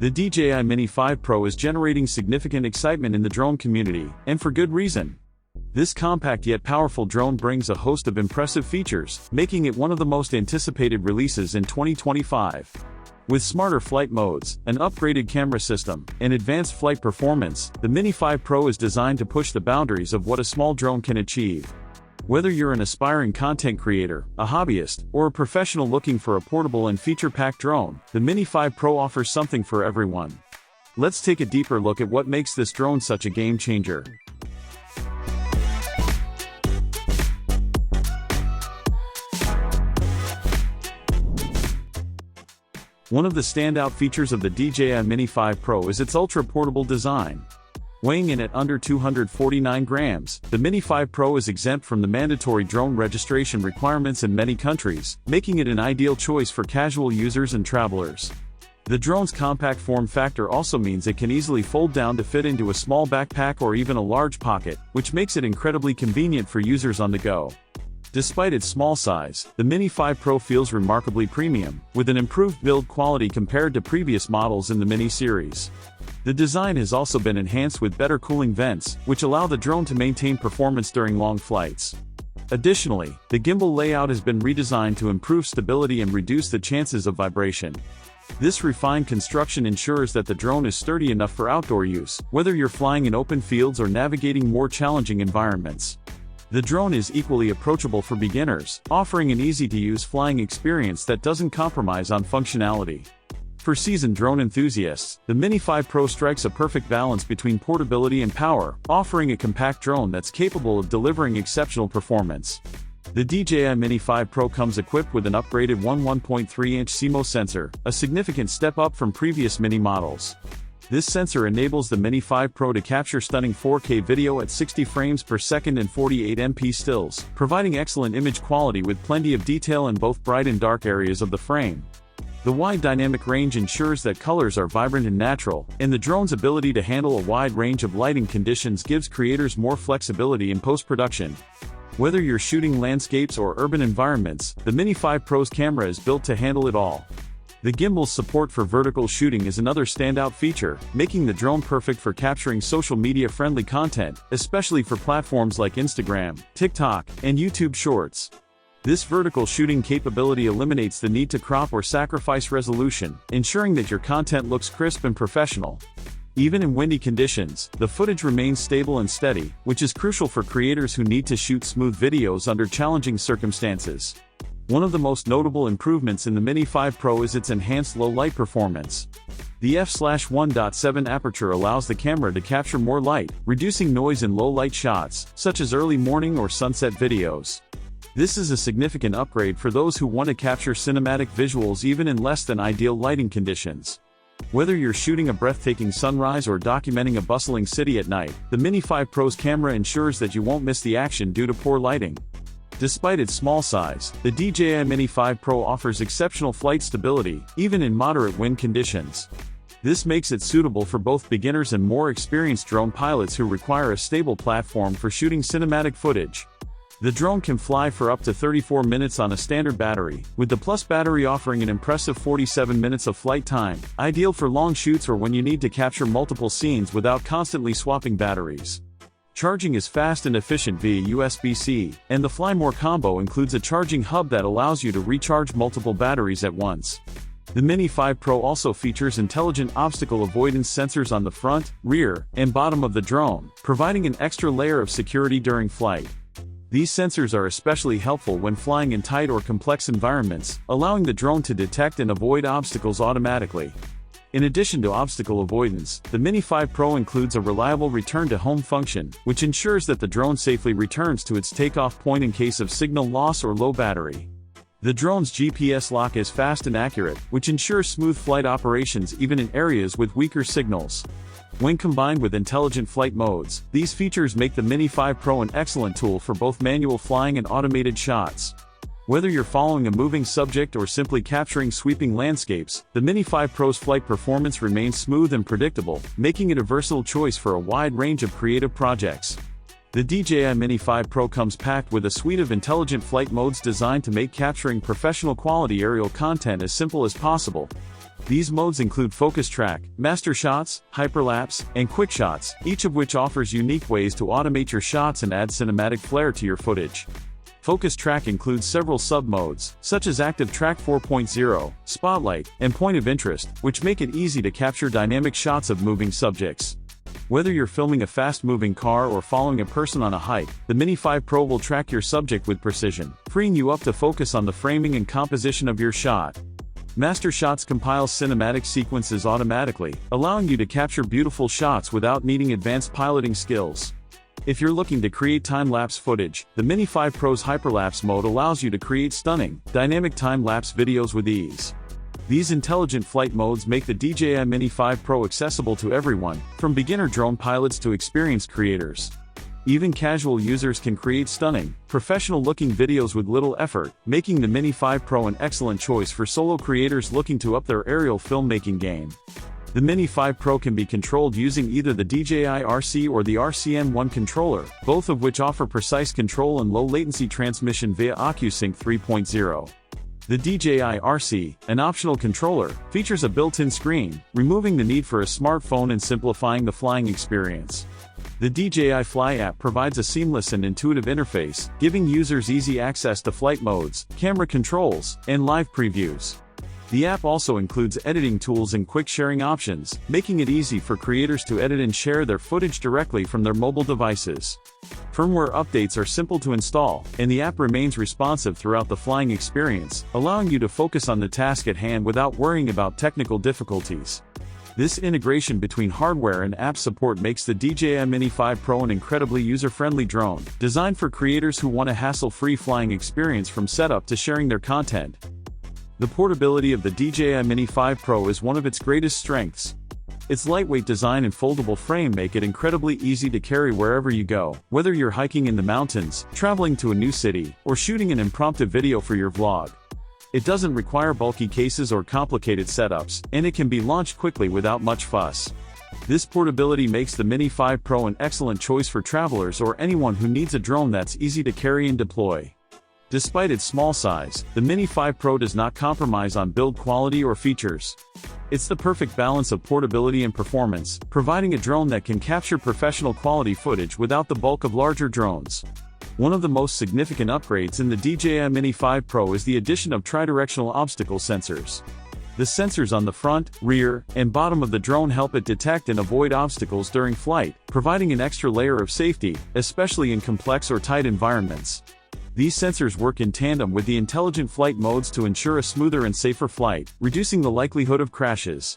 The DJI Mini 5 Pro is generating significant excitement in the drone community, and for good reason. This compact yet powerful drone brings a host of impressive features, making it one of the most anticipated releases in 2025. With smarter flight modes, an upgraded camera system, and advanced flight performance, the Mini 5 Pro is designed to push the boundaries of what a small drone can achieve. Whether you're an aspiring content creator, a hobbyist, or a professional looking for a portable and feature-packed drone, the Mini 5 Pro offers something for everyone. Let's take a deeper look at what makes this drone such a game-changer. One of the standout features of the DJI Mini 5 Pro is its ultra-portable design. Weighing in at under 249 grams, the Mini 5 Pro is exempt from the mandatory drone registration requirements in many countries, making it an ideal choice for casual users and travelers. The drone's compact form factor also means it can easily fold down to fit into a small backpack or even a large pocket, which makes it incredibly convenient for users on the go. Despite its small size, the Mini 5 Pro feels remarkably premium, with an improved build quality compared to previous models in the Mini series. The design has also been enhanced with better cooling vents, which allow the drone to maintain performance during long flights. Additionally, the gimbal layout has been redesigned to improve stability and reduce the chances of vibration. This refined construction ensures that the drone is sturdy enough for outdoor use, whether you're flying in open fields or navigating more challenging environments. The drone is equally approachable for beginners, offering an easy-to-use flying experience that doesn't compromise on functionality. For seasoned drone enthusiasts, the Mini 5 Pro strikes a perfect balance between portability and power, offering a compact drone that's capable of delivering exceptional performance. The DJI Mini 5 Pro comes equipped with an upgraded 1.3-inch CMOS sensor, a significant step up from previous Mini models. This sensor enables the Mini 5 Pro to capture stunning 4K video at 60 frames per second and 48 MP stills, providing excellent image quality with plenty of detail in both bright and dark areas of the frame. The wide dynamic range ensures that colors are vibrant and natural, and the drone's ability to handle a wide range of lighting conditions gives creators more flexibility in post-production. Whether you're shooting landscapes or urban environments, the Mini 5 Pro's camera is built to handle it all. The gimbal's support for vertical shooting is another standout feature, making the drone perfect for capturing social media-friendly content, especially for platforms like Instagram, TikTok, and YouTube Shorts. This vertical shooting capability eliminates the need to crop or sacrifice resolution, ensuring that your content looks crisp and professional. Even in windy conditions, the footage remains stable and steady, which is crucial for creators who need to shoot smooth videos under challenging circumstances. One of the most notable improvements in the Mini 5 Pro is its enhanced low-light performance. The f/1.7 aperture allows the camera to capture more light, reducing noise in low-light shots, such as early morning or sunset videos. This is a significant upgrade for those who want to capture cinematic visuals even in less than ideal lighting conditions. Whether you're shooting a breathtaking sunrise or documenting a bustling city at night, the Mini 5 Pro's camera ensures that you won't miss the action due to poor lighting. Despite its small size, the DJI Mini 5 Pro offers exceptional flight stability, even in moderate wind conditions. This makes it suitable for both beginners and more experienced drone pilots who require a stable platform for shooting cinematic footage. The drone can fly for up to 34 minutes on a standard battery, with the Plus battery offering an impressive 47 minutes of flight time, ideal for long shoots or when you need to capture multiple scenes without constantly swapping batteries. Charging is fast and efficient via USB-C, and the Fly More combo includes a charging hub that allows you to recharge multiple batteries at once. The Mini 5 Pro also features intelligent obstacle avoidance sensors on the front, rear, and bottom of the drone, providing an extra layer of security during flight. These sensors are especially helpful when flying in tight or complex environments, allowing the drone to detect and avoid obstacles automatically. In addition to obstacle avoidance, the Mini 5 Pro includes a reliable return-to-home function, which ensures that the drone safely returns to its takeoff point in case of signal loss or low battery. The drone's GPS lock is fast and accurate, which ensures smooth flight operations even in areas with weaker signals. When combined with intelligent flight modes, these features make the Mini 5 Pro an excellent tool for both manual flying and automated shots. Whether you're following a moving subject or simply capturing sweeping landscapes, the Mini 5 Pro's flight performance remains smooth and predictable, making it a versatile choice for a wide range of creative projects. The DJI Mini 5 Pro comes packed with a suite of intelligent flight modes designed to make capturing professional quality aerial content as simple as possible. These modes include Focus Track, Master Shots, Hyperlapse, and Quick Shots, each of which offers unique ways to automate your shots and add cinematic flair to your footage. Focus Track includes several sub-modes, such as Active Track 4.0, Spotlight, and Point of Interest, which make it easy to capture dynamic shots of moving subjects. Whether you're filming a fast-moving car or following a person on a hike, the Mini 5 Pro will track your subject with precision, freeing you up to focus on the framing and composition of your shot. Master Shots compiles cinematic sequences automatically, allowing you to capture beautiful shots without needing advanced piloting skills. If you're looking to create time-lapse footage, the Mini 5 Pro's Hyperlapse mode allows you to create stunning, dynamic time-lapse videos with ease. These intelligent flight modes make the DJI Mini 5 Pro accessible to everyone, from beginner drone pilots to experienced creators. Even casual users can create stunning, professional-looking videos with little effort, making the Mini 5 Pro an excellent choice for solo creators looking to up their aerial filmmaking game. The Mini 5 Pro can be controlled using either the DJI RC or the RCN1 controller, both of which offer precise control and low-latency transmission via OcuSync 3.0. The DJI RC, an optional controller, features a built-in screen, removing the need for a smartphone and simplifying the flying experience. The DJI Fly app provides a seamless and intuitive interface, giving users easy access to flight modes, camera controls, and live previews. The app also includes editing tools and quick sharing options, making it easy for creators to edit and share their footage directly from their mobile devices. Firmware updates are simple to install, and the app remains responsive throughout the flying experience, allowing you to focus on the task at hand without worrying about technical difficulties. This integration between hardware and app support makes the DJI Mini 5 Pro an incredibly user-friendly drone, designed for creators who want a hassle-free flying experience from setup to sharing their content. The portability of the DJI Mini 5 Pro is one of its greatest strengths. Its lightweight design and foldable frame make it incredibly easy to carry wherever you go, whether you're hiking in the mountains, traveling to a new city, or shooting an impromptu video for your vlog. It doesn't require bulky cases or complicated setups, and it can be launched quickly without much fuss. This portability makes the Mini 5 Pro an excellent choice for travelers or anyone who needs a drone that's easy to carry and deploy. Despite its small size, the Mini 5 Pro does not compromise on build quality or features. It's the perfect balance of portability and performance, providing a drone that can capture professional quality footage without the bulk of larger drones. One of the most significant upgrades in the DJI Mini 5 Pro is the addition of tridirectional obstacle sensors. The sensors on the front, rear, and bottom of the drone help it detect and avoid obstacles during flight, providing an extra layer of safety, especially in complex or tight environments. These sensors work in tandem with the intelligent flight modes to ensure a smoother and safer flight, reducing the likelihood of crashes.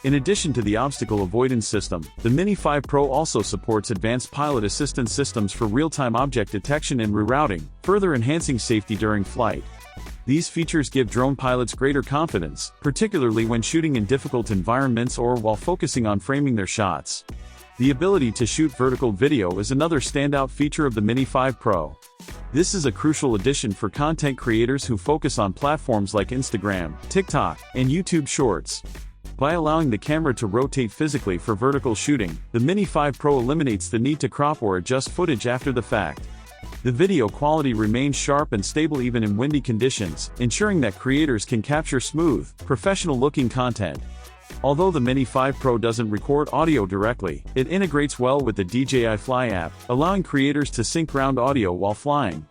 In addition to the obstacle avoidance system, the Mini 5 Pro also supports advanced pilot assistance systems for real-time object detection and rerouting, further enhancing safety during flight. These features give drone pilots greater confidence, particularly when shooting in difficult environments or while focusing on framing their shots. The ability to shoot vertical video is another standout feature of the Mini 5 Pro. This is a crucial addition for content creators who focus on platforms like Instagram, TikTok, and YouTube Shorts. By allowing the camera to rotate physically for vertical shooting, the Mini 5 Pro eliminates the need to crop or adjust footage after the fact. The video quality remains sharp and stable even in windy conditions, ensuring that creators can capture smooth, professional-looking content. Although the Mini 5 Pro doesn't record audio directly, it integrates well with the DJI Fly app, allowing creators to sync round audio while flying.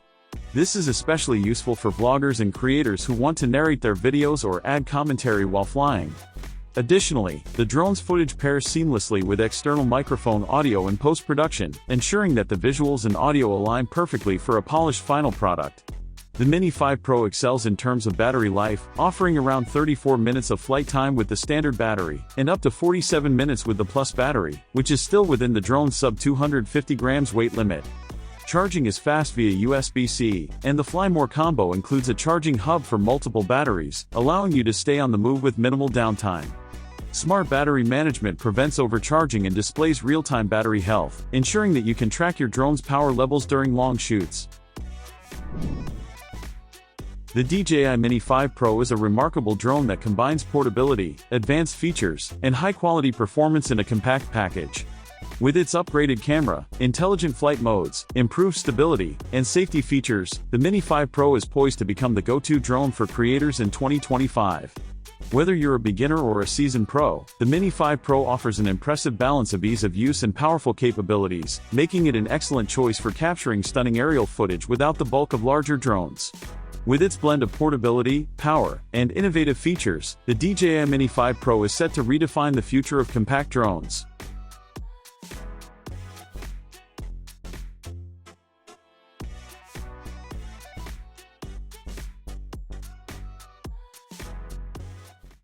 This is especially useful for vloggers and creators who want to narrate their videos or add commentary while flying. Additionally, the drone's footage pairs seamlessly with external microphone audio in post-production, ensuring that the visuals and audio align perfectly for a polished final product. The Mini 5 Pro excels in terms of battery life, offering around 34 minutes of flight time with the standard battery, and up to 47 minutes with the Plus battery, which is still within the drone's sub-250 grams weight limit. Charging is fast via USB-C, and the Fly More combo includes a charging hub for multiple batteries, allowing you to stay on the move with minimal downtime. Smart battery management prevents overcharging and displays real-time battery health, ensuring that you can track your drone's power levels during long shoots. The DJI Mini 5 Pro is a remarkable drone that combines portability, advanced features, and high-quality performance in a compact package. With its upgraded camera, intelligent flight modes, improved stability, and safety features, the Mini 5 Pro is poised to become the go-to drone for creators in 2025. Whether you're a beginner or a seasoned pro, the Mini 5 Pro offers an impressive balance of ease of use and powerful capabilities, making it an excellent choice for capturing stunning aerial footage without the bulk of larger drones. With its blend of portability, power, and innovative features, the DJI Mini 5 Pro is set to redefine the future of compact drones.